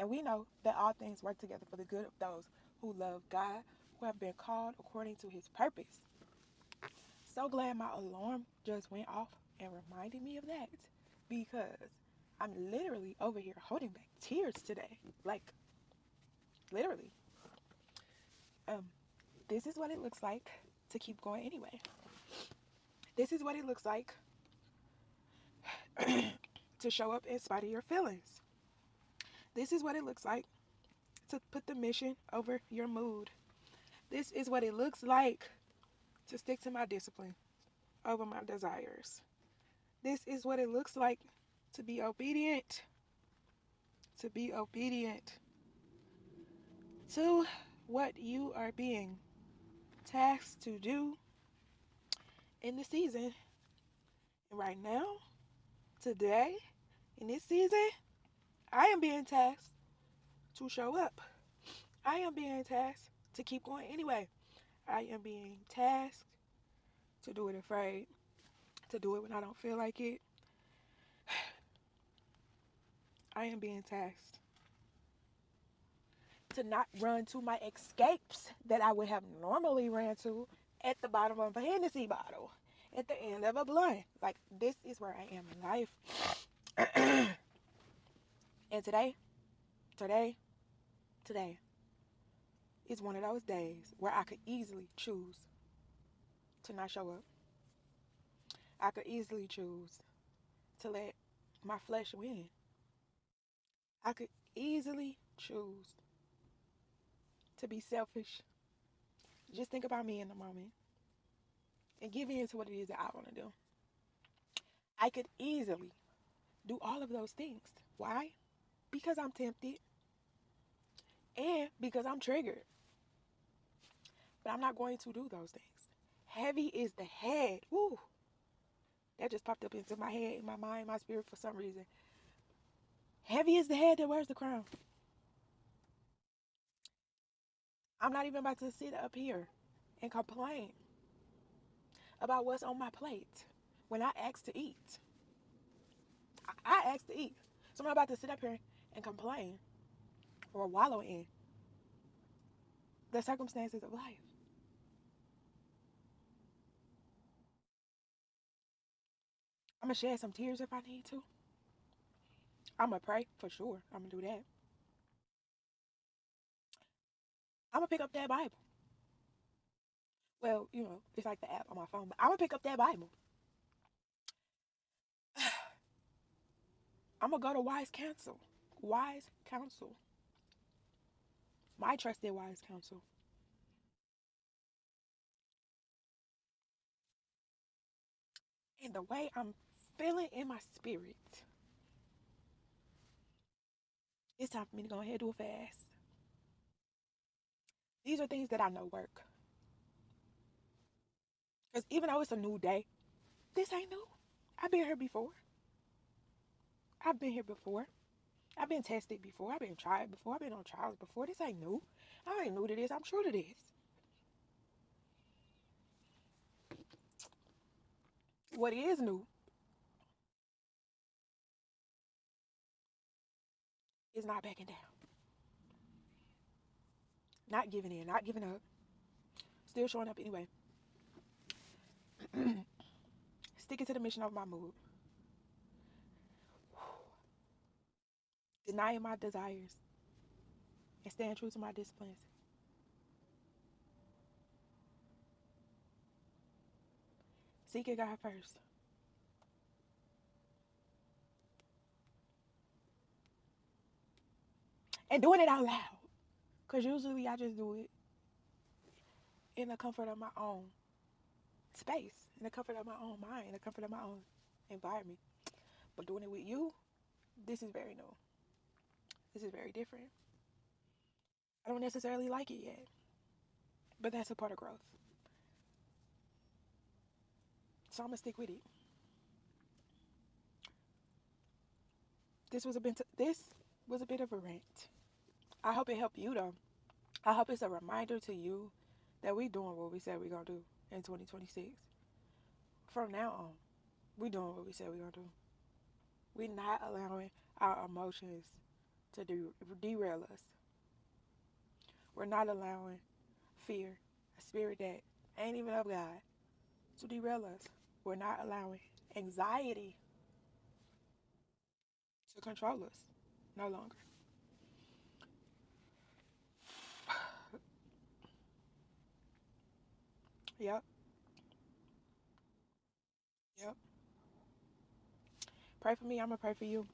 And we know that all things work together for the good of those who love God, who have been called according to his purpose. So glad my alarm just went off and reminded me of that because I'm literally over here holding back tears today. Like, literally. Um, this is what it looks like to keep going anyway. This is what it looks like to show up in spite of your feelings. This is what it looks like to put the mission over your mood. This is what it looks like to stick to my discipline over my desires. This is what it looks like to be obedient, to be obedient to what you are being tasked to do in the season. And right now, today, in this season, I am being tasked to show up. I am being tasked to keep going anyway. I am being tasked to do it afraid, to do it when I don't feel like it. I am being tasked to not run to my escapes that I would have normally ran to at the bottom of a Hennessy bottle, at the end of a blunt. Like, this is where I am in life. And today, today is one of those days where I could easily choose to not show up. I could easily choose to let my flesh win. I could easily choose to be selfish. Just think about me in the moment and give in to what it is that I want to do. I could easily do all of those things. Why? Because I'm tempted and because I'm triggered. But I'm not going to do those things. Heavy is the head. Woo! That just popped up into my head, in my mind, my spirit for some reason. Heavy is the head that wears the crown. I'm not even about to sit up here and complain about what's on my plate when I asked to eat. I asked to eat. So I'm not about to sit up here and complain or wallow in the circumstances of life. I'm going to shed some tears if I need to. I'm going to pray for sure. I'm going to do that. I'm going to pick up that Bible. Well, it's like the app on my phone, but I'm going to pick up that Bible. I'm going to go to wise counsel. Wise counsel. My trusted wise counsel. And the way I'm feeling in my spirit, it's time for me to go ahead and do a fast. These are things that I know work. Because even though it's a new day, this ain't new. I've been here before. I've been here before. I've been tested before. I've been tried before. I've been on trials before. This ain't new. I ain't new to this. I'm true to this. What is new is not backing down. Not giving in. Not giving up. Still showing up anyway. Sticking to the mission of my mood. Denying my desires. And staying true to my disciplines. Seeking God first. And doing it out loud. Because usually I just do it in the comfort of my own space, in the comfort of my own mind, in the comfort of my own environment. But doing it with you, this is very new. This is very different. I don't necessarily like it yet, but that's a part of growth. So I'm gonna stick with it. This was a bit of a rant. I hope it helped you though. I hope it's a reminder to you that we doing what we said we gonna do in 2026. From now on, we doing what we said we gonna do. We're not allowing our emotions to derail us. We're not allowing fear, a spirit that ain't even of God, to derail us. We're not allowing anxiety to control us no longer. Yep, yep. Pray for me, I'm going to pray for you.